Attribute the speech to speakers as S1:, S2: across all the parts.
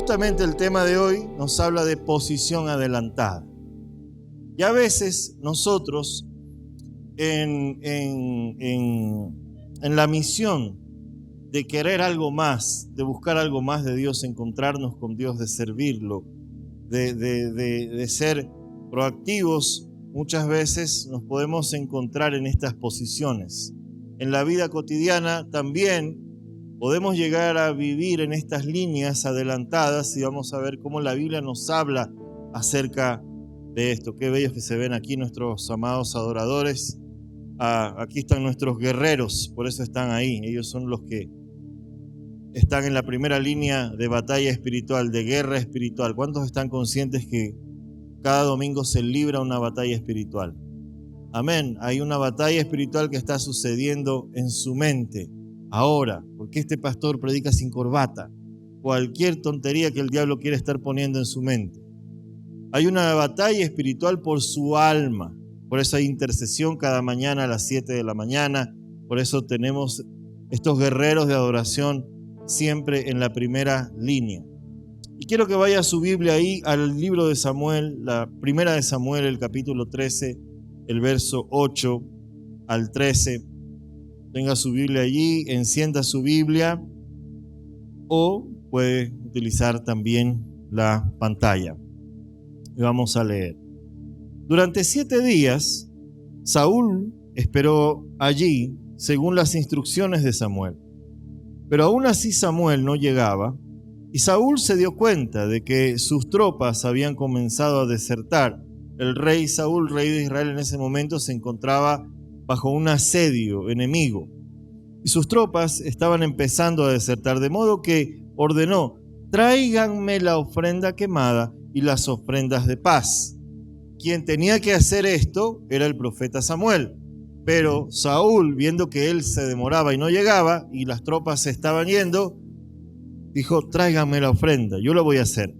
S1: justamente el tema de hoy nos habla de posición adelantada. Y a veces nosotros en la misión de querer algo más, de buscar algo más de Dios, encontrarnos con Dios, de servirlo, de ser proactivos, muchas veces nos podemos encontrar en estas posiciones. En la vida cotidiana también podemos llegar a vivir en estas líneas adelantadas y vamos a ver cómo la Biblia nos habla acerca de esto. Qué bellos que se ven aquí nuestros amados adoradores. Aquí están nuestros guerreros, por eso están ahí. Ellos son los que están en la primera línea de batalla espiritual, de guerra espiritual. ¿Cuántos están conscientes que cada domingo se libra una batalla espiritual? Amén. Hay una batalla espiritual que está sucediendo en su mente ahora. Porque este pastor predica sin corbata? Cualquier tontería que el diablo quiere estar poniendo en su mente. Hay una batalla espiritual por su alma. Por eso hay intercesión cada mañana a las 7 de la mañana. Por eso tenemos estos guerreros de adoración siempre en la primera línea. Y quiero que vaya a su Biblia ahí al libro de Samuel, la primera de Samuel, el capítulo 13, el verso 8 al 13. Tenga su Biblia allí, encienda su Biblia o puede utilizar también la pantalla. Y vamos a leer. Durante 7 días, Saúl esperó allí según las instrucciones de Samuel. Pero aún así Samuel no llegaba, y Saúl se dio cuenta de que sus tropas habían comenzado a desertar. El rey Saúl, rey de Israel en ese momento, se encontraba bajo un asedio enemigo, y sus tropas estaban empezando a desertar, de modo que ordenó: tráiganme la ofrenda quemada y las ofrendas de paz. Quien tenía que hacer esto era el profeta Samuel. Pero Saúl, viendo que él se demoraba y no llegaba, y las tropas se estaban yendo, dijo: tráiganme la ofrenda, yo lo voy a hacer.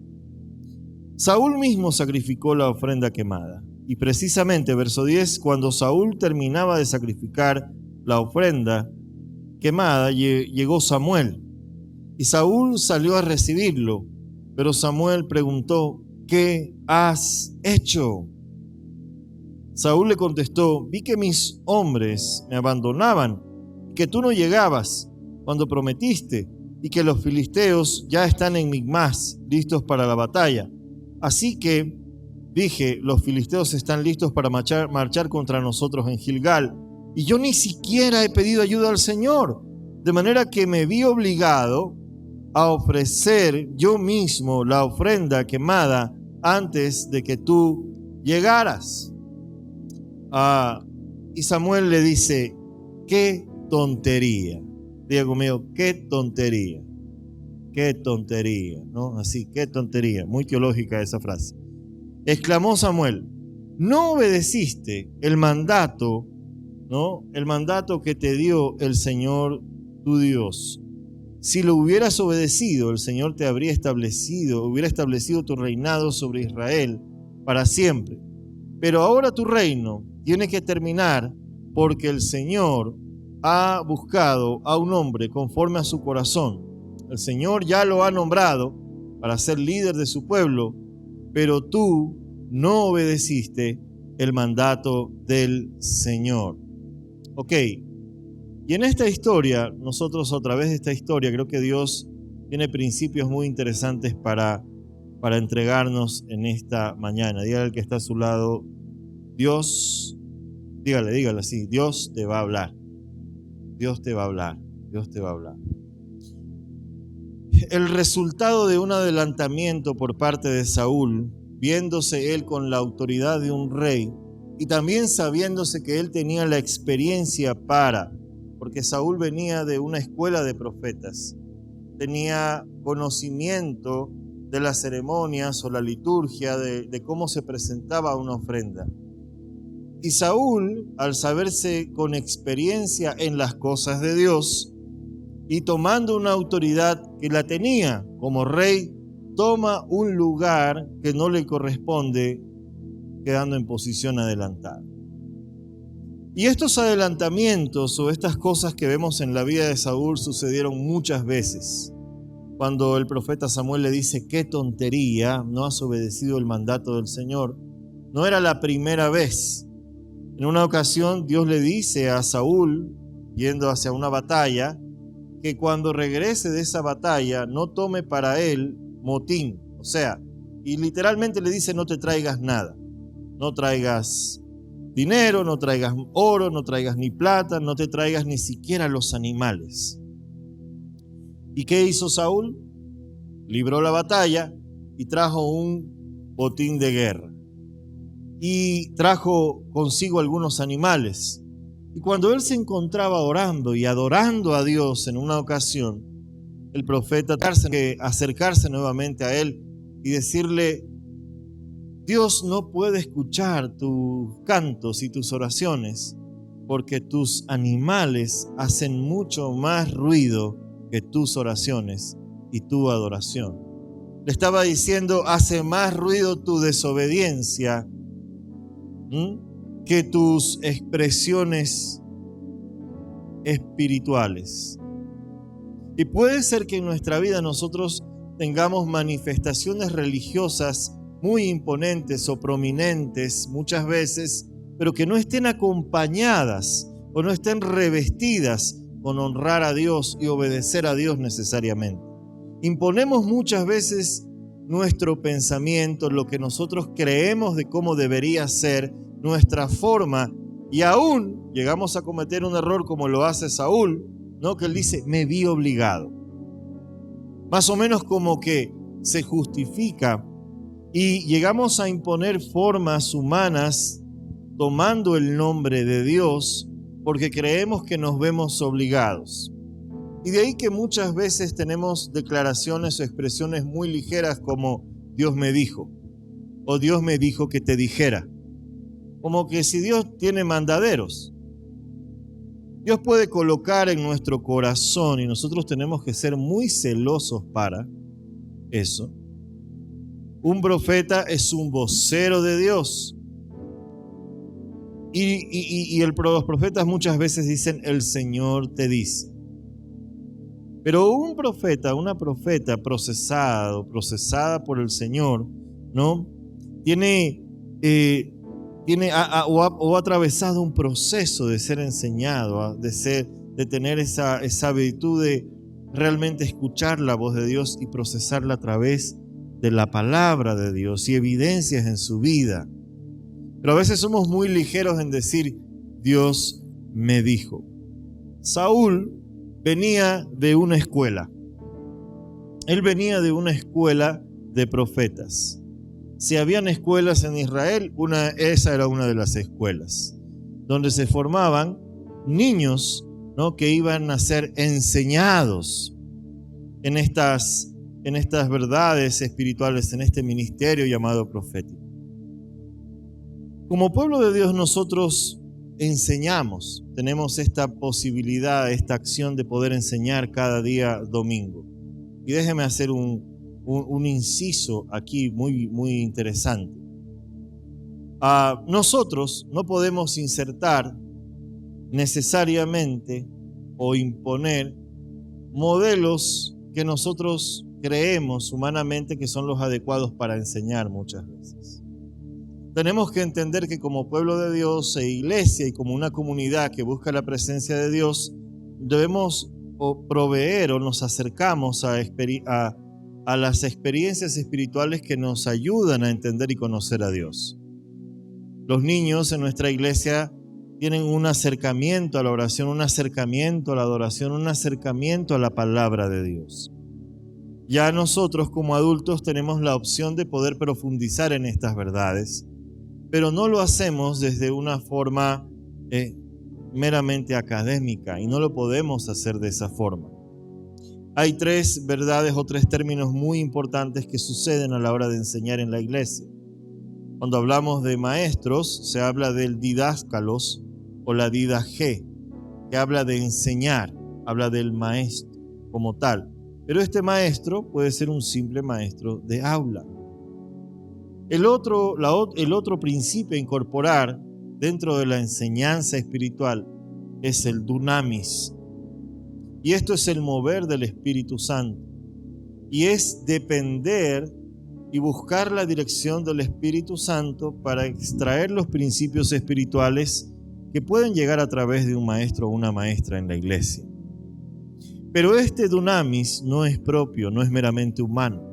S1: Saúl mismo sacrificó la ofrenda quemada. Y precisamente, verso 10, cuando Saúl terminaba de sacrificar la ofrenda quemada, llegó Samuel. Y Saúl salió a recibirlo. Pero Samuel preguntó: ¿qué has hecho? Saúl le contestó: vi que mis hombres me abandonaban, que tú no llegabas cuando prometiste, y que los filisteos ya están en Micmas, listos para la batalla. Así que dije: los filisteos están listos para marchar contra nosotros en Gilgal, y yo ni siquiera he pedido ayuda al Señor, de manera que me vi obligado a ofrecer yo mismo la ofrenda quemada antes de que tú llegaras. Y Samuel le dice: qué tontería. Diga conmigo: qué tontería. Qué tontería, ¿no? Así, qué tontería. Muy teológica esa frase. Exclamó Samuel: no obedeciste el mandato, ¿no? El mandato que te dio el Señor tu Dios. Si lo hubieras obedecido, el Señor te hubiera establecido tu reinado sobre Israel para siempre. Pero ahora tu reino tiene que terminar, porque el Señor ha buscado a un hombre conforme a su corazón. El Señor ya lo ha nombrado para ser líder de su pueblo, pero tú no obedeciste el mandato del Señor. Ok, y en esta historia, nosotros a través de esta historia, creo que Dios tiene principios muy interesantes para entregarnos en esta mañana. Dígale al que está a su lado: Dios, dígale así: Dios te va a hablar. Dios te va a hablar. Dios te va a hablar. El resultado de un adelantamiento por parte de Saúl, viéndose él con la autoridad de un rey y también sabiéndose que él tenía la experiencia porque Saúl venía de una escuela de profetas, tenía conocimiento de las ceremonias o la liturgia, de cómo se presentaba una ofrenda. Y Saúl, al saberse con experiencia en las cosas de Dios y tomando una autoridad que la tenía como rey, toma un lugar que no le corresponde, quedando en posición adelantada. Y estos adelantamientos o estas cosas que vemos en la vida de Saúl sucedieron muchas veces. cuando el profeta Samuel le dice: qué tontería, no has obedecido el mandato del Señor. No era la primera vez. En una ocasión Dios le dice a Saúl, yendo hacia una batalla, que cuando regrese de esa batalla no tome para él motín. O sea, y literalmente le dice: no te traigas nada. No traigas dinero, no traigas oro, no traigas ni plata, no te traigas ni siquiera los animales. ¿Y qué hizo Saúl? Libró la batalla y trajo un botín de guerra. Y trajo consigo algunos animales. Y cuando él se encontraba orando y adorando a Dios en una ocasión, el profeta tuvo que acercarse nuevamente a él y decirle: Dios no puede escuchar tus cantos y tus oraciones porque tus animales hacen mucho más ruido que tus oraciones y tu adoración. Le estaba diciendo: hace más ruido tu desobediencia que tus expresiones espirituales. Y puede ser que en nuestra vida nosotros tengamos manifestaciones religiosas muy imponentes o prominentes muchas veces, pero que no estén acompañadas o no estén revestidas con honrar a Dios y obedecer a Dios necesariamente. Imponemos muchas veces nuestro pensamiento, lo que nosotros creemos de cómo debería ser, nuestra forma, y aún llegamos a cometer un error como lo hace Saúl, ¿no? Que él dice: me vi obligado. Más o menos como que se justifica y llegamos a imponer formas humanas tomando el nombre de Dios porque creemos que nos vemos obligados. Y de ahí que muchas veces tenemos declaraciones o expresiones muy ligeras como: Dios me dijo, o Dios me dijo que te dijera. Como que si Dios tiene mandaderos. Dios puede colocar en nuestro corazón, y nosotros tenemos que ser muy celosos para eso. Un profeta es un vocero de Dios. Y los profetas muchas veces dicen: el Señor te dice. Pero un profeta, una profeta procesada por el Señor, ¿no? Ha atravesado un proceso de ser enseñado, de tener esa virtud de realmente escuchar la voz de Dios y procesarla a través de la palabra de Dios y evidencias en su vida. Pero a veces somos muy ligeros en decir: Dios me dijo. Saúl venía de una escuela. Él venía de una escuela de profetas. Si habían escuelas en Israel, esa era una de las escuelas, donde se formaban niños, ¿no? Que iban a ser enseñados en estas verdades espirituales, en este ministerio llamado profético. Como pueblo de Dios nosotros enseñamos, tenemos esta posibilidad, esta acción de poder enseñar cada día domingo. Y déjeme hacer un inciso aquí muy interesante. Nosotros no podemos insertar necesariamente o imponer modelos que nosotros creemos humanamente que son los adecuados para enseñar muchas veces. Tenemos que entender que como pueblo de Dios e iglesia y como una comunidad que busca la presencia de Dios, debemos proveer o nos acercamos a las experiencias espirituales que nos ayudan a entender y conocer a Dios. Los niños en nuestra iglesia tienen un acercamiento a la oración, un acercamiento a la adoración, un acercamiento a la palabra de Dios. Ya nosotros como adultos tenemos la opción de poder profundizar en estas verdades, pero no lo hacemos desde una forma meramente académica y no lo podemos hacer de esa forma. Hay 3 verdades o 3 términos muy importantes que suceden a la hora de enseñar en la iglesia. Cuando hablamos de maestros, se habla del didáskalos o la didaje, que habla de enseñar, habla del maestro como tal. Pero este maestro puede ser un simple maestro de aula. El otro principio a incorporar dentro de la enseñanza espiritual es el dunamis. Y esto es el mover del Espíritu Santo. y es depender y buscar la dirección del Espíritu Santo para extraer los principios espirituales que pueden llegar a través de un maestro o una maestra en la iglesia. Pero este dunamis no es propio, no es meramente humano.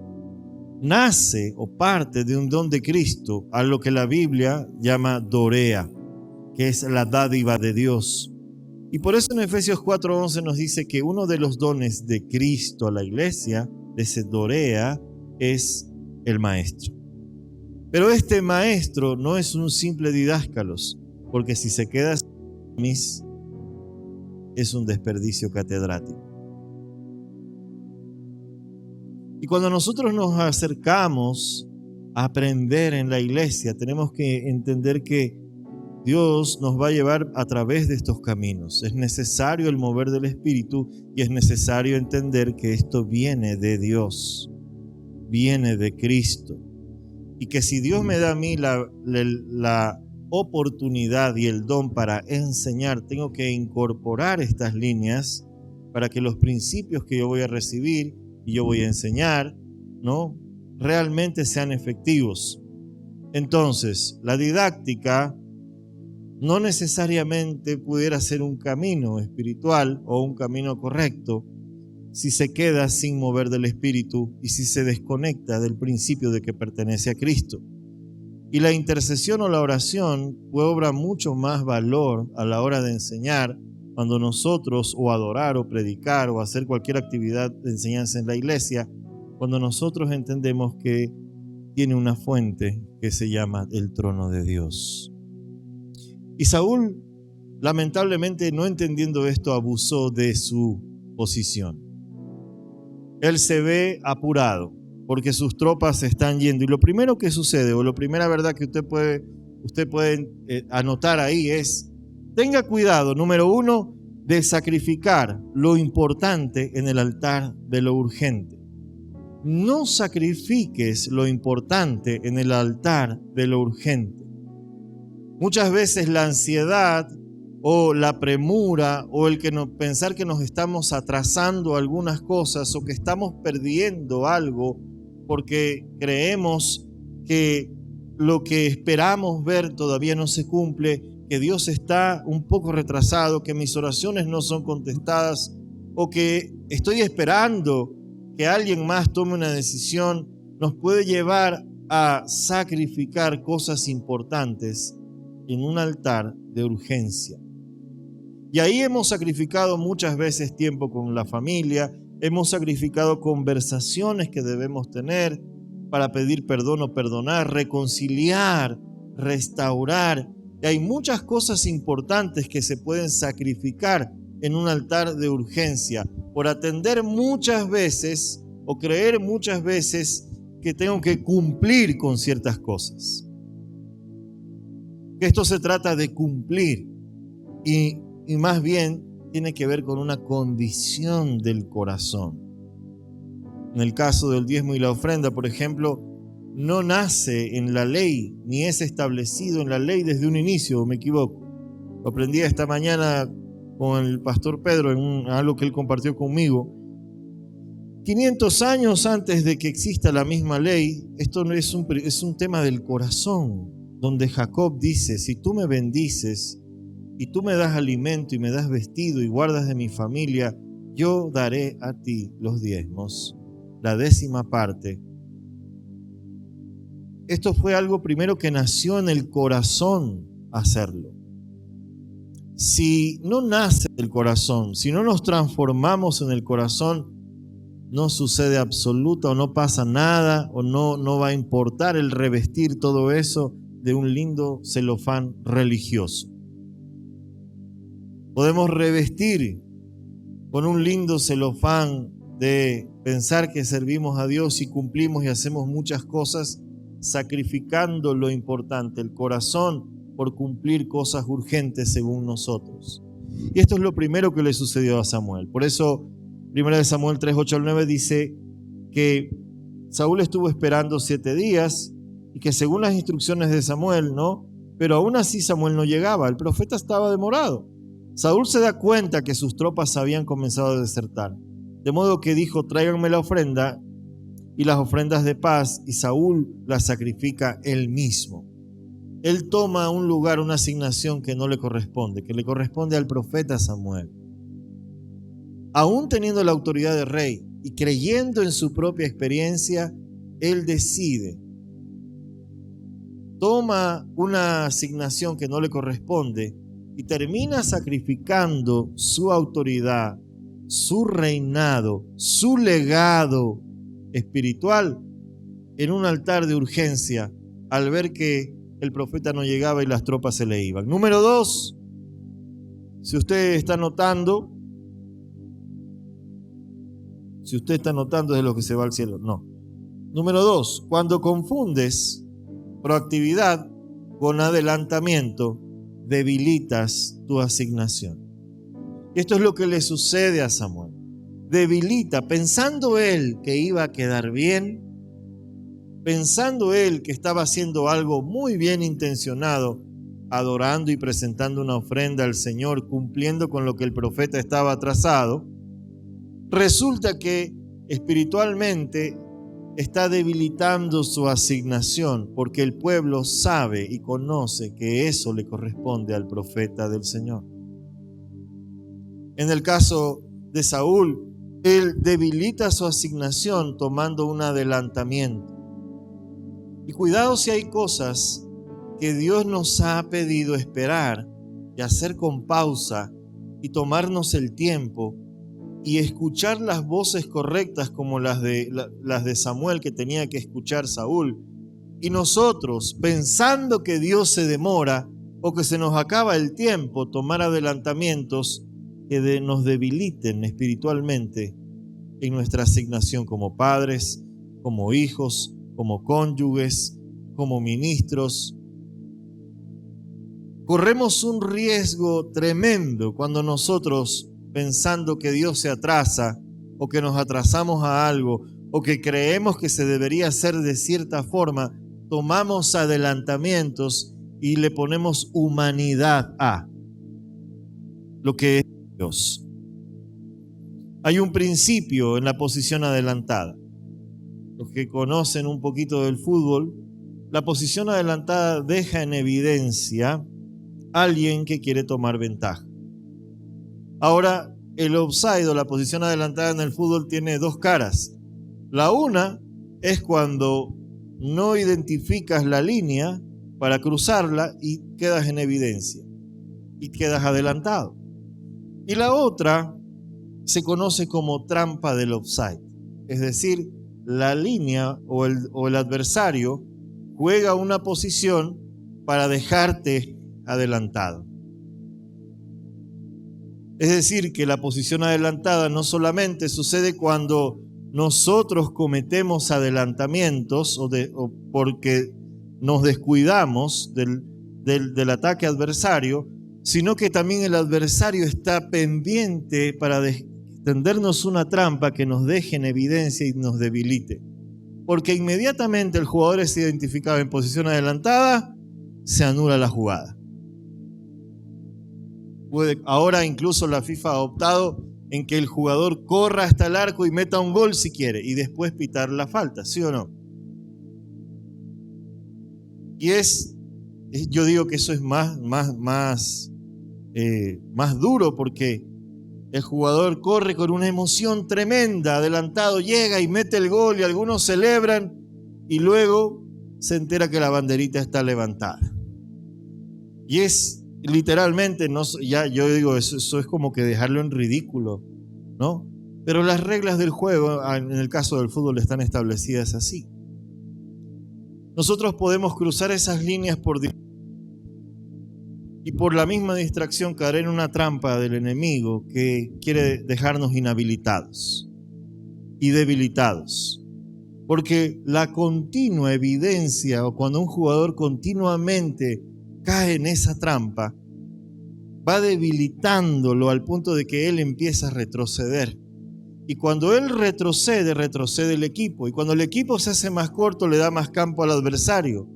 S1: Nace o parte de un don de Cristo, a lo que la Biblia llama dorea, que es la dádiva de Dios. Y por eso en Efesios 4:11 nos dice que uno de los dones de Cristo a la iglesia, de ese dorea, es el maestro. Pero este maestro no es un simple didáscalos, porque si se queda es un desperdicio catedrático. Y cuando nosotros nos acercamos a aprender en la iglesia, tenemos que entender que Dios nos va a llevar a través de estos caminos. Es necesario el mover del Espíritu y es necesario entender que esto viene de Dios, viene de Cristo. Y que si Dios me da a mí la oportunidad y el don para enseñar, tengo que incorporar estas líneas para que los principios que yo voy a recibir y yo voy a enseñar, ¿no?, realmente sean efectivos. Entonces, la didáctica no necesariamente pudiera ser un camino espiritual o un camino correcto si se queda sin mover del Espíritu y si se desconecta del principio de que pertenece a Cristo. Y la intercesión o la oración cobra mucho más valor a la hora de enseñar cuando nosotros, o adorar, o predicar, o hacer cualquier actividad de enseñanza en la iglesia, cuando nosotros entendemos que tiene una fuente que se llama el trono de Dios. Y Saúl, lamentablemente, no entendiendo esto, abusó de su posición. Él se ve apurado porque sus tropas se están yendo. Y lo primero que sucede, o la primera verdad que usted puede anotar ahí es: tenga cuidado, número 1, de sacrificar lo importante en el altar de lo urgente. No sacrifiques lo importante en el altar de lo urgente. Muchas veces la ansiedad o la premura o pensar que nos estamos atrasando algunas cosas o que estamos perdiendo algo porque creemos que lo que esperamos ver todavía no se cumple, que Dios está un poco retrasado, que mis oraciones no son contestadas o que estoy esperando que alguien más tome una decisión, nos puede llevar a sacrificar cosas importantes en un altar de urgencia. Y ahí hemos sacrificado muchas veces tiempo con la familia, hemos sacrificado conversaciones que debemos tener para pedir perdón o perdonar, reconciliar, restaurar. Y hay muchas cosas importantes que se pueden sacrificar en un altar de urgencia por atender muchas veces o creer muchas veces que tengo que cumplir con ciertas cosas. Esto se trata de cumplir y más bien tiene que ver con una condición del corazón. En el caso del diezmo y la ofrenda, por ejemplo, no nace en la ley ni es establecido en la ley desde un inicio, ¿o me equivoco? Lo aprendí esta mañana con el pastor Pedro en algo que él compartió conmigo. 500 años antes de que exista la misma ley, esto no es un tema del corazón, donde Jacob dice: si tú me bendices y tú me das alimento y me das vestido y guardas de mi familia, yo daré a ti los diezmos, la 10ª parte. Esto fue algo primero que nació en el corazón hacerlo. Si no nace del corazón, si no nos transformamos en el corazón, no sucede absoluta o no pasa nada o no va a importar el revestir todo eso de un lindo celofán religioso. Podemos revestir con un lindo celofán de pensar que servimos a Dios y cumplimos y hacemos muchas cosas, sacrificando lo importante, el corazón, por cumplir cosas urgentes según nosotros. Y esto es lo primero que le sucedió a Samuel. Por eso 1 Samuel 3:8-9 dice que Saúl estuvo esperando 7 días y que según las instrucciones de Samuel, ¿no? Pero aún así Samuel no llegaba, el profeta estaba demorado. Saúl se da cuenta que sus tropas habían comenzado a desertar, de modo que dijo: tráiganme la ofrenda, y las ofrendas de paz, y Saúl las sacrifica él mismo. Él toma un lugar, una asignación que no le corresponde, que le corresponde al profeta Samuel. Aún teniendo la autoridad de rey y creyendo en su propia experiencia, él decide, toma una asignación que no le corresponde y termina sacrificando su autoridad, su reinado, su legado espiritual en un altar de urgencia al ver que el profeta no llegaba y las tropas se le iban. Número 2, si usted está notando es de lo que se va al cielo. No. Número 2, cuando confundes proactividad con adelantamiento, debilitas tu asignación. Y esto es lo que le sucede a Samuel. Debilita, pensando él que iba a quedar bien, pensando él que estaba haciendo algo muy bien intencionado, adorando y presentando una ofrenda al Señor, cumpliendo con lo que el profeta estaba trazado, resulta que espiritualmente está debilitando su asignación, porque el pueblo sabe y conoce que eso le corresponde al profeta del Señor. En el caso de Saúl, él debilita su asignación tomando un adelantamiento. Y cuidado si hay cosas que Dios nos ha pedido esperar y hacer con pausa y tomarnos el tiempo y escuchar las voces correctas como las de Samuel que tenía que escuchar Saúl. Y nosotros, pensando que Dios se demora o que se nos acaba el tiempo, tomar adelantamientos que nos debiliten espiritualmente en nuestra asignación como padres, como hijos, como cónyuges, como ministros. Corremos un riesgo tremendo cuando nosotros, pensando que Dios se atrasa o que nos atrasamos a algo o que creemos que se debería hacer de cierta forma, tomamos adelantamientos y le ponemos humanidad a lo que es Dios. Hay un principio en la posición adelantada. Los que conocen un poquito del fútbol, la posición adelantada deja en evidencia a alguien que quiere tomar ventaja. Ahora, el offside o la posición adelantada en el fútbol tiene dos caras. La una es cuando no identificas la línea para cruzarla y quedas en evidencia y quedas adelantado. Y la otra se conoce como trampa del offside. Es decir, la línea o el adversario juega una posición para dejarte adelantado. Es decir, que la posición adelantada no solamente sucede cuando nosotros cometemos adelantamientos o porque nos descuidamos del ataque adversario, sino que también el adversario está pendiente para tendernos una trampa que nos deje en evidencia y nos debilite. Porque inmediatamente el jugador es identificado en posición adelantada, se anula la jugada. Ahora incluso la FIFA ha optado en que el jugador corra hasta el arco y meta un gol si quiere y después pitar la falta, ¿sí o no? Y yo digo que eso es más duro porque el jugador corre con una emoción tremenda, adelantado, llega y mete el gol y algunos celebran y luego se entera que la banderita está levantada. Y es literalmente, yo digo, eso es como que dejarlo en ridículo, ¿no? Pero las reglas del juego, en el caso del fútbol, están establecidas así. Nosotros podemos cruzar esas líneas y por la misma distracción caer en una trampa del enemigo que quiere dejarnos inhabilitados y debilitados. Porque la continua evidencia o cuando un jugador continuamente cae en esa trampa, va debilitándolo al punto de que él empieza a retroceder. Y cuando él retrocede el equipo. Y cuando el equipo se hace más corto, le da más campo al adversario.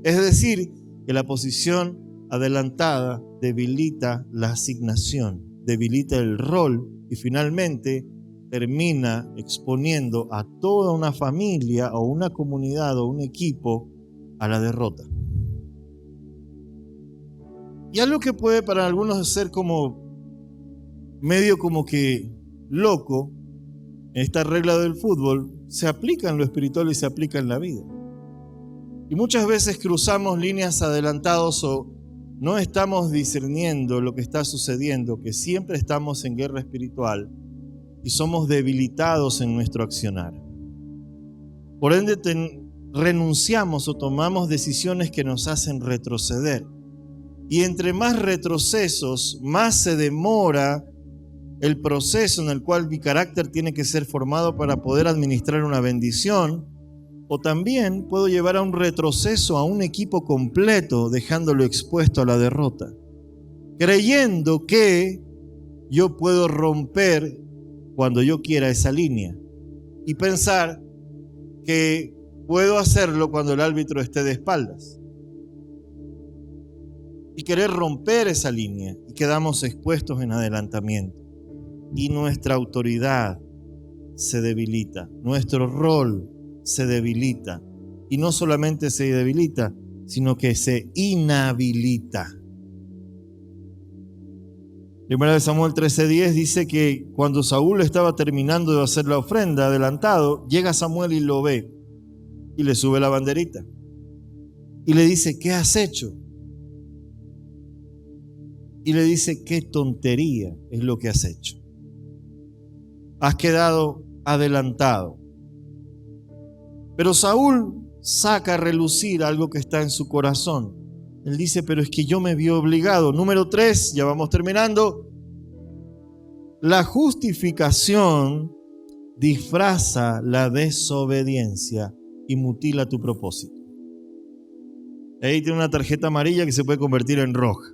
S1: Es decir, que la posición adelantada debilita la asignación, debilita el rol y finalmente termina exponiendo a toda una familia o una comunidad o un equipo a la derrota. Y algo que puede para algunos ser como medio como que loco, esta regla del fútbol se aplica en lo espiritual y se aplica en la vida. Y muchas veces cruzamos líneas adelantados o no estamos discerniendo lo que está sucediendo, que siempre estamos en guerra espiritual y somos debilitados en nuestro accionar. Por ende, renunciamos o tomamos decisiones que nos hacen retroceder. Y entre más retrocesos, más se demora el proceso en el cual mi carácter tiene que ser formado para poder administrar una bendición, o también puedo llevar a un retroceso a un equipo completo, dejándolo expuesto a la derrota, creyendo que yo puedo romper cuando yo quiera esa línea y pensar que puedo hacerlo cuando el árbitro esté de espaldas y querer romper esa línea, y quedamos expuestos en adelantamiento y nuestra autoridad se debilita, nuestro rol se debilita, y no solamente se debilita, sino que se inhabilita. Primera de Samuel 13:10 dice que cuando Saúl estaba terminando de hacer la ofrenda, adelantado, llega Samuel y lo ve y le sube la banderita y le dice: ¿qué has hecho? Y le dice: qué tontería es lo que has hecho. Has quedado adelantado. Pero Saúl saca a relucir algo que está en su corazón. Él dice: pero es que yo me vi obligado. Número 3, ya vamos terminando. La justificación disfraza la desobediencia y mutila tu propósito. Ahí tiene una tarjeta amarilla que se puede convertir en roja.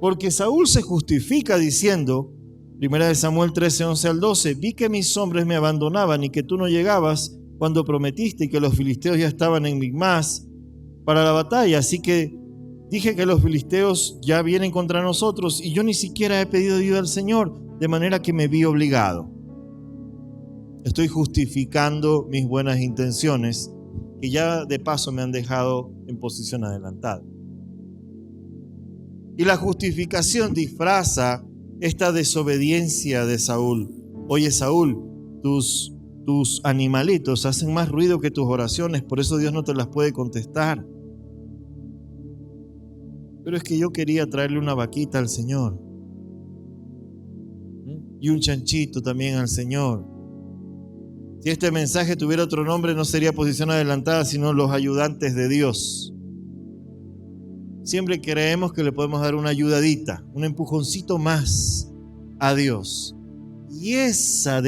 S1: Porque Saúl se justifica diciendo, Primera de Samuel 13:11 al 12, vi que mis hombres me abandonaban y que tú no llegabas cuando prometiste y que los filisteos ya estaban en Micmas para la batalla. Así que dije que los filisteos ya vienen contra nosotros y yo ni siquiera he pedido ayuda al Señor, de manera que me vi obligado. Estoy justificando mis buenas intenciones, que ya de paso me han dejado en posición adelantada. Y la justificación disfraza esta desobediencia de Saúl. Oye, Saúl, tus animalitos hacen más ruido que tus oraciones, por eso Dios no te las puede contestar. Pero es que yo quería traerle una vaquita al Señor y un chanchito también al Señor. Si este mensaje tuviera otro nombre, no sería posición adelantada, sino los ayudantes de Dios. Siempre creemos que le podemos dar una ayudadita, un empujoncito más a Dios. Y esa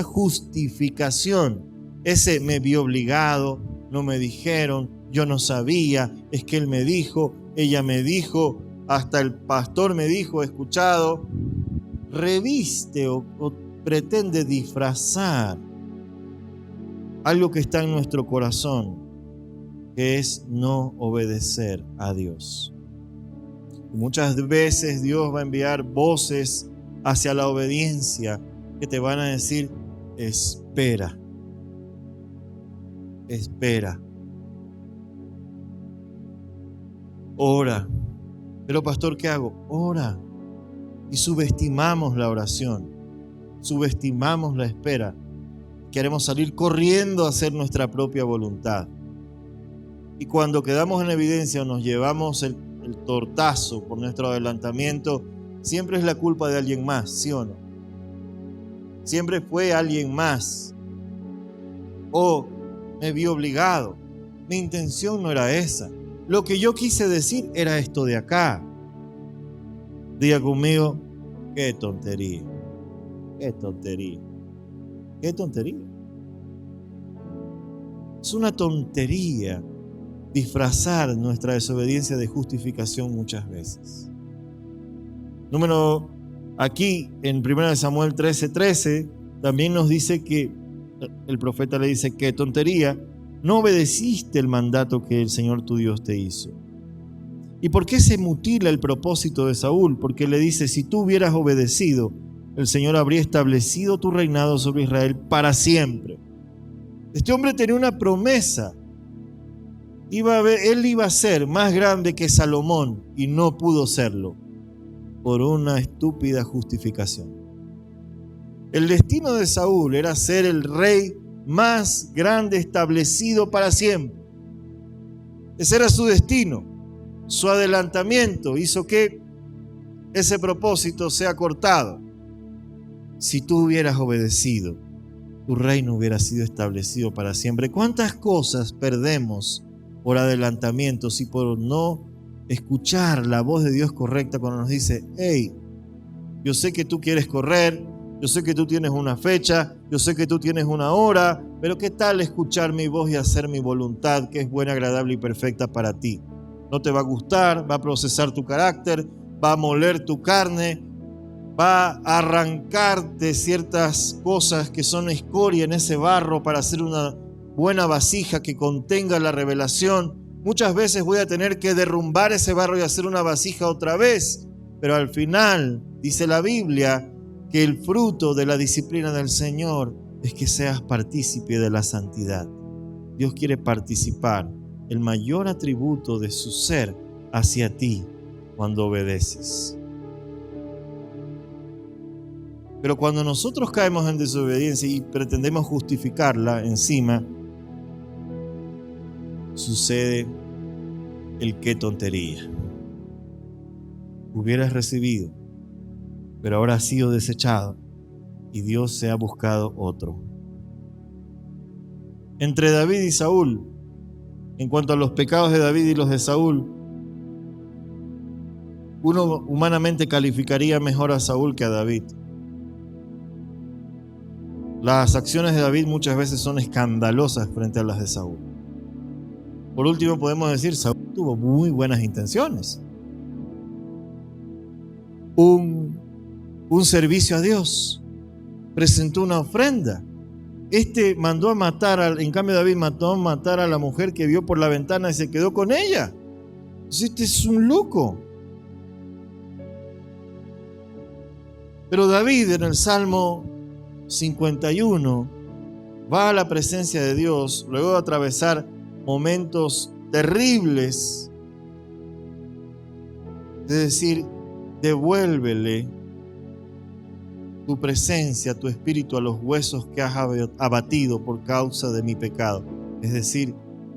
S1: justificación, ese me vi obligado, no me dijeron, yo no sabía, es que él me dijo, ella me dijo, hasta el pastor me dijo, he escuchado, reviste o pretende disfrazar algo que está en nuestro corazón, que es no obedecer a Dios. Y muchas veces Dios va a enviar voces hacia la obediencia que te van a decir: espera, espera, ora. Pero pastor, ¿qué hago? Ora. Y subestimamos la oración, subestimamos la espera. Queremos salir corriendo a hacer nuestra propia voluntad. Y cuando quedamos en evidencia o nos llevamos el tortazo por nuestro adelantamiento, siempre es la culpa de alguien más, ¿sí o no? Siempre fue alguien más. O me vi obligado. Mi intención no era esa. Lo que yo quise decir era esto de acá. Diga conmigo: qué tontería. Qué tontería. Qué tontería. Es una tontería disfrazar nuestra desobediencia de justificación muchas veces. Aquí en 1 Samuel 13:13 también nos dice que el profeta le dice: qué tontería, no obedeciste el mandato que el Señor tu Dios te hizo. ¿Y por qué se mutila el propósito de Saúl? Porque le dice: si tú hubieras obedecido el Señor habría establecido tu reinado sobre Israel para siempre. Este hombre tenía una promesa. Él iba a ser más grande que Salomón y no pudo serlo por una estúpida justificación. El destino de Saúl era ser el rey más grande establecido para siempre. Ese era su destino. Su adelantamiento hizo que ese propósito sea cortado. Si tú hubieras obedecido, tu reino hubiera sido establecido para siempre. ¿Cuántas cosas perdemos por adelantamientos y por no escuchar la voz de Dios correcta cuando nos dice: hey, yo sé que tú quieres correr, yo sé que tú tienes una fecha, yo sé que tú tienes una hora, pero ¿qué tal escuchar mi voz y hacer mi voluntad, que es buena, agradable y perfecta para ti? No te va a gustar, va a procesar tu carácter, va a moler tu carne, va a arrancarte ciertas cosas que son escoria en ese barro para hacer una buena vasija que contenga la revelación. Muchas veces voy a tener que derrumbar ese barro y hacer una vasija otra vez, pero al final, dice la Biblia, que el fruto de la disciplina del Señor es que seas partícipe de la santidad. Dios quiere participar, el mayor atributo de su ser hacia ti cuando obedeces. Pero cuando nosotros caemos en desobediencia y pretendemos justificarla encima, sucede el qué tontería. Hubieras recibido, pero ahora has sido desechado y Dios se ha buscado otro. Entre David y Saúl, en cuanto a los pecados de David y los de Saúl, uno humanamente calificaría mejor a Saúl que a David. Las acciones de David muchas veces son escandalosas frente a las de Saúl. Por último, podemos decir, Saúl tuvo muy buenas intenciones. Un servicio a Dios. Presentó una ofrenda. Mandó a matar, en cambio David mandó a matar a la mujer que vio por la ventana y se quedó con ella. Este es un loco. Pero David en el Salmo 51 va a la presencia de Dios luego de atravesar momentos terribles, es decir, devuélvele tu presencia, tu espíritu a los huesos que has abatido por causa de mi pecado. Es decir,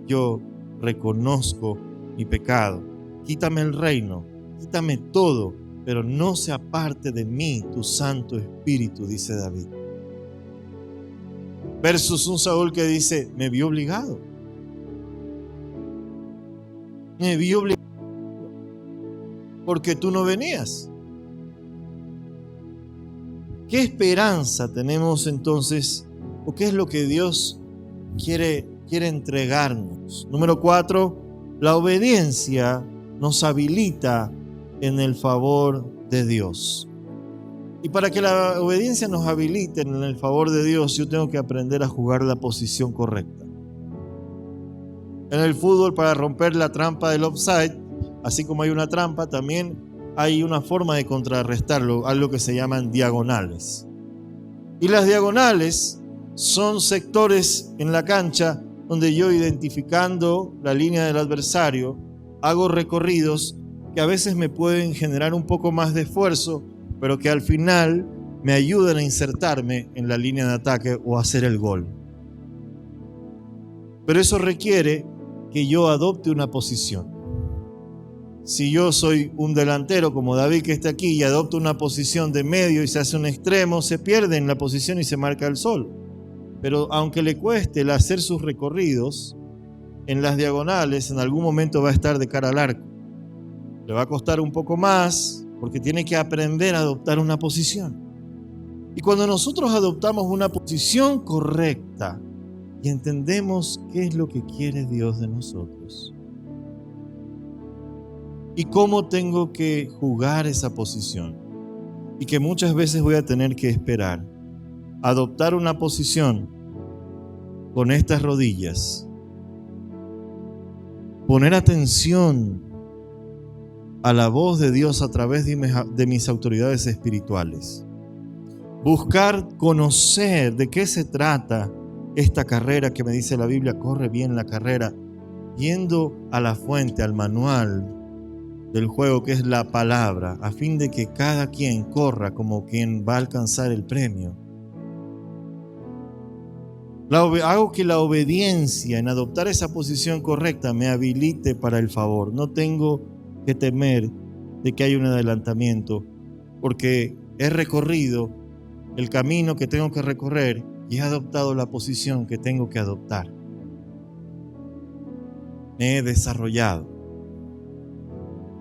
S1: yo reconozco mi pecado. Quítame el reino, quítame todo, pero no se aparte de mí tu Santo Espíritu, dice David. Versus un Saúl que dice, me vi obligado. Me vi obligado porque tú no venías. ¿Qué esperanza tenemos entonces? ¿O qué es lo que Dios quiere entregarnos? Número 4, la obediencia nos habilita en el favor de Dios. Y para que la obediencia nos habilite en el favor de Dios, yo tengo que aprender a jugar la posición correcta. En el fútbol, para romper la trampa del offside, así como hay una trampa, también hay una forma de contrarrestarlo, algo que se llaman diagonales. Y las diagonales son sectores en la cancha donde yo, identificando la línea del adversario, hago recorridos que a veces me pueden generar un poco más de esfuerzo, pero que al final me ayudan a insertarme en la línea de ataque o a hacer el gol. Pero eso requiere que yo adopte una posición. Si yo soy un delantero como David que está aquí y adopto una posición de medio y se hace un extremo, se pierde en la posición y se marca el sol. Pero aunque le cueste el hacer sus recorridos, en las diagonales en algún momento va a estar de cara al arco. Le va a costar un poco más porque tiene que aprender a adoptar una posición. Y cuando nosotros adoptamos una posición correcta y entendemos qué es lo que quiere Dios de nosotros y cómo tengo que jugar esa posición, y que muchas veces voy a tener que esperar, adoptar una posición con estas rodillas, poner atención a la voz de Dios a través de mis autoridades espirituales, buscar conocer de qué se trata esta carrera que me dice la Biblia, corre bien la carrera, yendo a la fuente, al manual del juego que es la palabra, a fin de que cada quien corra como quien va a alcanzar el premio. Hago que la obediencia en adoptar esa posición correcta me habilite para el favor. No tengo que temer de que haya un adelantamiento, porque he recorrido el camino que tengo que recorrer y he adoptado la posición que tengo que adoptar. Me he desarrollado.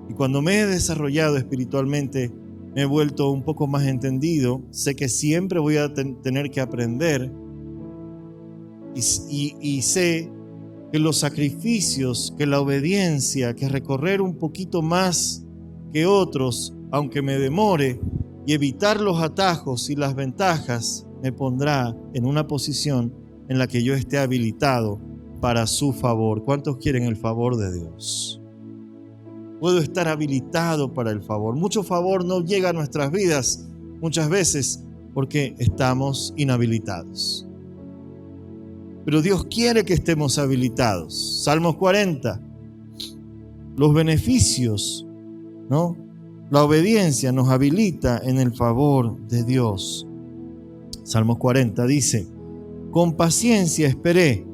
S1: Y cuando me he desarrollado espiritualmente, me he vuelto un poco más entendido. Sé que siempre voy a tener que aprender. Y sé que los sacrificios, que la obediencia, que recorrer un poquito más que otros, aunque me demore, y evitar los atajos y las ventajas, me pondrá en una posición en la que yo esté habilitado para su favor. ¿Cuántos quieren el favor de Dios? Puedo estar habilitado para el favor. Mucho favor no llega a nuestras vidas muchas veces porque estamos inhabilitados. Pero Dios quiere que estemos habilitados. Salmos 40. Los beneficios, ¿no? La obediencia nos habilita en el favor de Dios. Salmos 40 dice: con paciencia esperé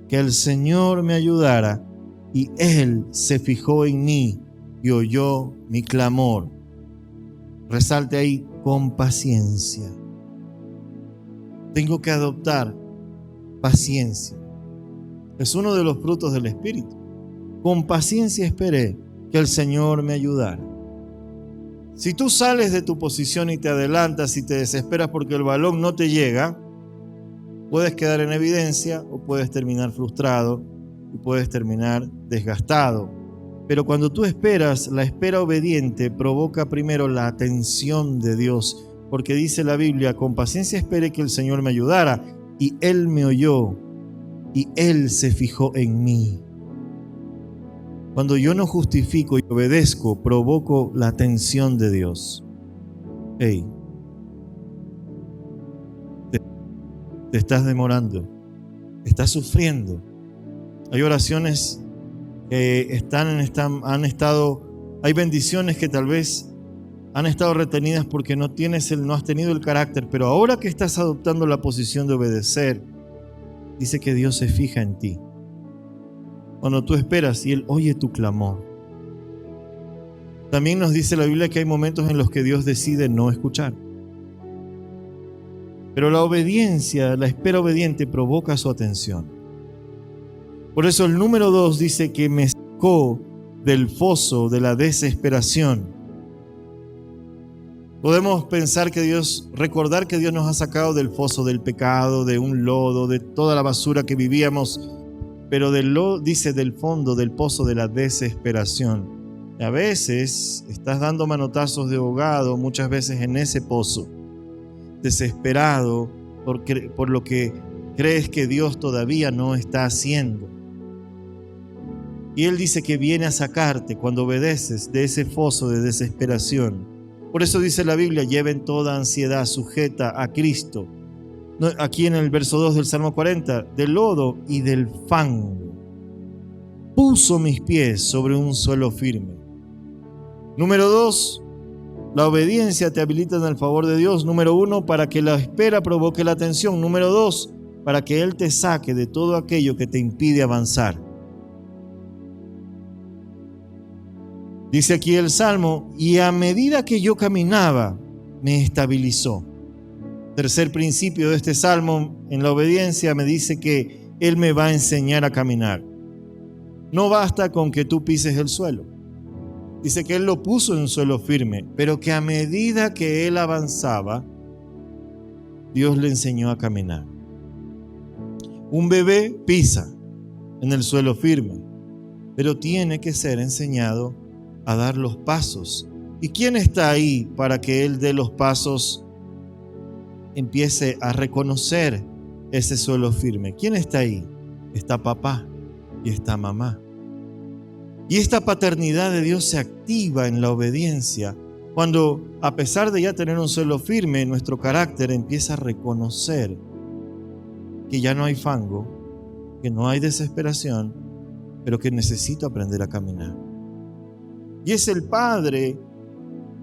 S1: que el Señor me ayudara, y Él se fijó en mí y oyó mi clamor. Resalte ahí, con paciencia. Tengo que adoptar paciencia. Es uno de los frutos del Espíritu. Con paciencia esperé que el Señor me ayudara. Si tú sales de tu posición y te adelantas y te desesperas porque el balón no te llega, puedes quedar en evidencia o puedes terminar frustrado y puedes terminar desgastado. Pero cuando tú esperas, la espera obediente provoca primero la atención de Dios, porque dice la Biblia: con paciencia esperé que el Señor me ayudara, y Él me oyó, y Él se fijó en mí. Cuando yo no justifico y obedezco, provoco la atención de Dios. Hey, te estás demorando, estás sufriendo. Hay oraciones que hay bendiciones que tal vez han estado retenidas porque no has tenido el carácter, pero ahora que estás adoptando la posición de obedecer, dice que Dios se fija en ti. Cuando tú esperas y Él oye tu clamor. También nos dice la Biblia que hay momentos en los que Dios decide no escuchar. Pero la obediencia, la espera obediente provoca su atención. Por eso el número 2 dice que me sacó del foso de la desesperación. Podemos pensar recordar que Dios nos ha sacado del foso del pecado, de un lodo, de toda la basura que vivíamos, pero dice del fondo del pozo de la desesperación. Y a veces estás dando manotazos de ahogado, muchas veces en ese pozo, desesperado por lo que crees que Dios todavía no está haciendo. Y Él dice que viene a sacarte cuando obedeces de ese foso de desesperación. Por eso dice la Biblia: lleven toda ansiedad sujeta a Cristo. Aquí en el verso 2 del Salmo 40, del lodo y del fango puso mis pies sobre un suelo firme. Número 2, la obediencia te habilita en el favor de Dios. Número 1, para que la espera provoque la atención. Número 2, para que Él te saque de todo aquello que te impide avanzar. Dice aquí el Salmo: y a medida que yo caminaba, me estabilizó. Tercer principio de este Salmo en la obediencia me dice que Él me va a enseñar a caminar. No basta con que tú pises el suelo. Dice que Él lo puso en suelo firme, pero que a medida que Él avanzaba, Dios le enseñó a caminar. Un bebé pisa en el suelo firme, pero tiene que ser enseñado a dar los pasos. ¿Y quién está ahí para que Él dé los pasos? Empiece a reconocer ese suelo firme. ¿Quién está ahí? Está papá y está mamá. Y esta paternidad de Dios se activa en la obediencia Cuando, a pesar de ya tener un suelo firme, nuestro carácter empieza a reconocer que ya no hay fango, que no hay desesperación, pero que necesito aprender a caminar. Y es el Padre,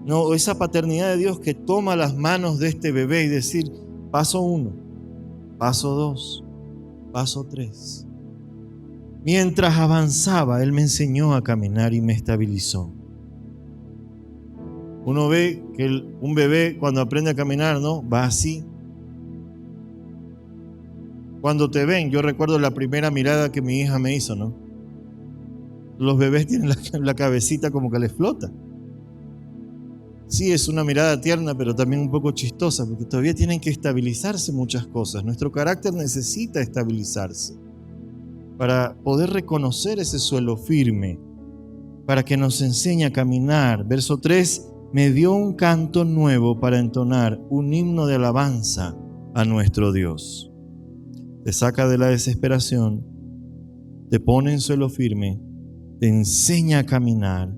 S1: no, esa paternidad de Dios que toma las manos de este bebé y decir, paso 1, paso 2, paso 3. Mientras avanzaba, Él me enseñó a caminar y me estabilizó. Uno ve que un bebé cuando aprende a caminar, ¿no? Va así. Cuando te ven, yo recuerdo la primera mirada que mi hija me hizo, ¿no? Los bebés tienen la cabecita como que les flota. Sí, es una mirada tierna, pero también un poco chistosa, porque todavía tienen que estabilizarse muchas cosas. Nuestro carácter necesita estabilizarse para poder reconocer ese suelo firme, para que nos enseñe a caminar. Verso 3, me dio un canto nuevo para entonar, un himno de alabanza a nuestro Dios. Te saca de la desesperación, te pone en suelo firme, te enseña a caminar,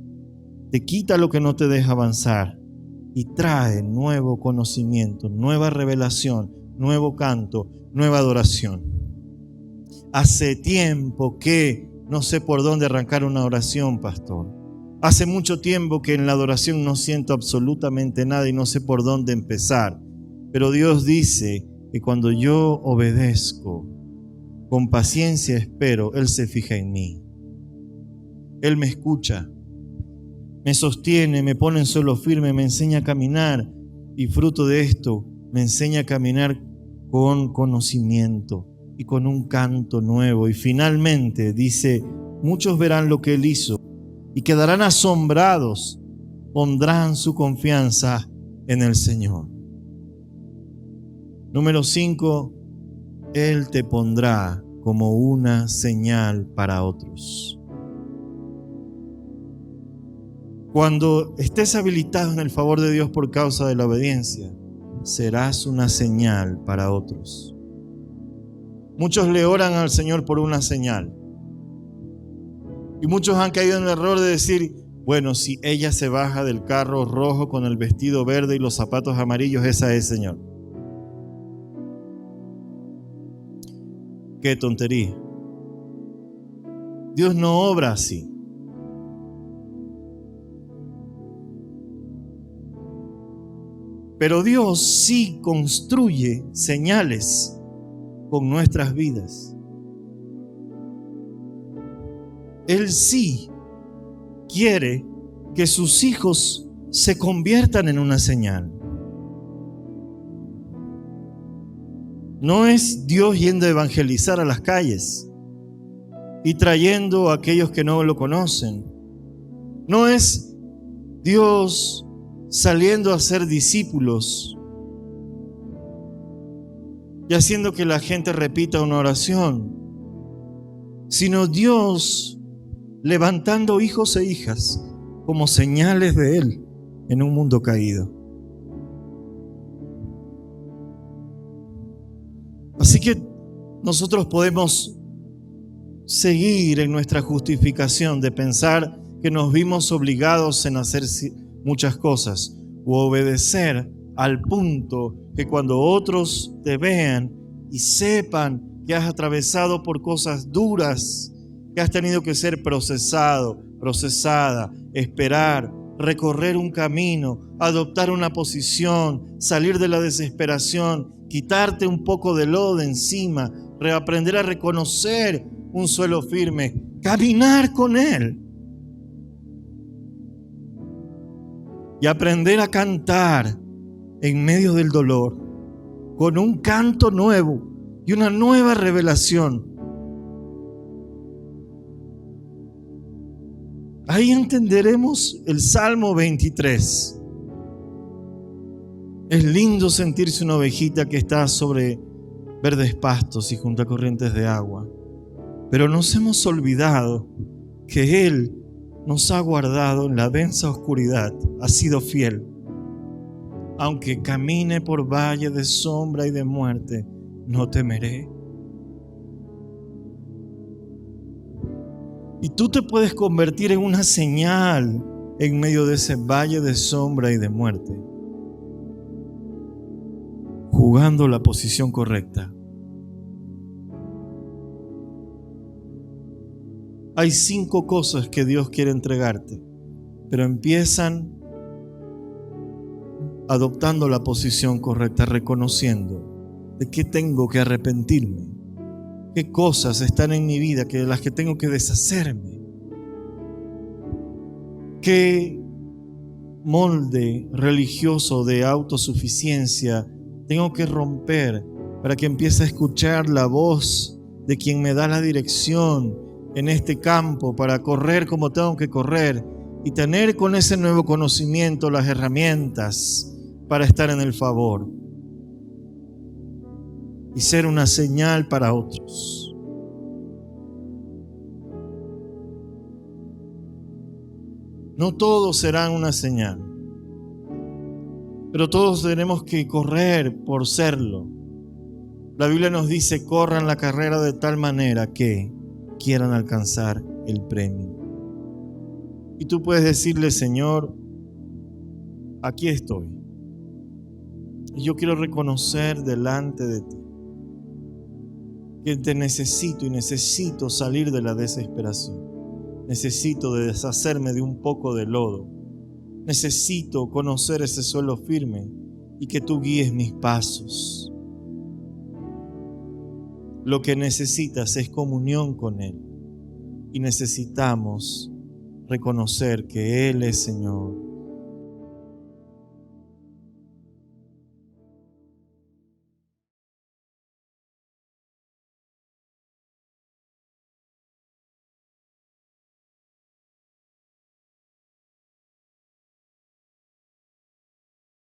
S1: te quita lo que no te deja avanzar y trae nuevo conocimiento, nueva revelación, nuevo canto, nueva adoración. Hace tiempo que no sé por dónde arrancar una oración, pastor. Hace mucho tiempo que en la adoración no siento absolutamente nada y no sé por dónde empezar. Pero Dios dice que cuando yo obedezco, con paciencia espero, Él se fija en mí. Él me escucha, me sostiene, me pone en suelo firme, me enseña a caminar y fruto de esto me enseña a caminar con conocimiento y con un canto nuevo. Y finalmente dice, muchos verán lo que Él hizo y quedarán asombrados, pondrán su confianza en el Señor. Número 5, Él te pondrá como una señal para otros. Cuando estés habilitado en el favor de Dios por causa de la obediencia, serás una señal para otros. Muchos le oran al Señor por una señal. Y muchos han caído en el error de decir, bueno, si ella se baja del carro rojo con el vestido verde y los zapatos amarillos, esa es, Señor. ¡Qué tontería! Dios no obra así. Pero Dios sí construye señales con nuestras vidas. Él sí quiere que sus hijos se conviertan en una señal. No es Dios yendo a evangelizar a las calles y trayendo a aquellos que no lo conocen. No es Dios saliendo a ser discípulos y haciendo que la gente repita una oración, sino Dios levantando hijos e hijas como señales de Él en un mundo caído. Así que nosotros podemos seguir en nuestra justificación de pensar que nos vimos obligados en hacer muchas cosas o obedecer al punto que cuando otros te vean y sepan que has atravesado por cosas duras, que has tenido que ser procesado, procesada, esperar, recorrer un camino, adoptar una posición, salir de la desesperación, quitarte un poco de lodo de encima, reaprender a reconocer un suelo firme, caminar con Él y aprender a cantar en medio del dolor con un canto nuevo y una nueva revelación. Ahí entenderemos el Salmo 23. Es lindo sentirse una ovejita que está sobre verdes pastos y junto a corrientes de agua. Pero nos hemos olvidado que Él nos ha guardado en la densa oscuridad, ha sido fiel. Aunque camine por valle de sombra y de muerte, no temeré. Y tú te puedes convertir en una señal en medio de ese valle de sombra y de muerte, jugando la posición correcta. Hay 5 cosas que Dios quiere entregarte, pero empiezan adoptando la posición correcta, reconociendo de qué tengo que arrepentirme, qué cosas están en mi vida de las que tengo que deshacerme, qué molde religioso de autosuficiencia tengo que romper para que empiece a escuchar la voz de quien me da la dirección en este campo para correr como tengo que correr y tener con ese nuevo conocimiento las herramientas para estar en el favor y ser una señal para otros. No todos serán una señal, pero todos tenemos que correr por serlo. La Biblia nos dice: corran la carrera de tal manera que quieran alcanzar el premio. Y tú puedes decirle: Señor, aquí estoy. Y yo quiero reconocer delante de ti que te necesito y necesito salir de la desesperación. Necesito deshacerme de un poco de lodo. Necesito conocer ese suelo firme y que tú guíes mis pasos. Lo que necesitas es comunión con Él y necesitamos reconocer que Él es Señor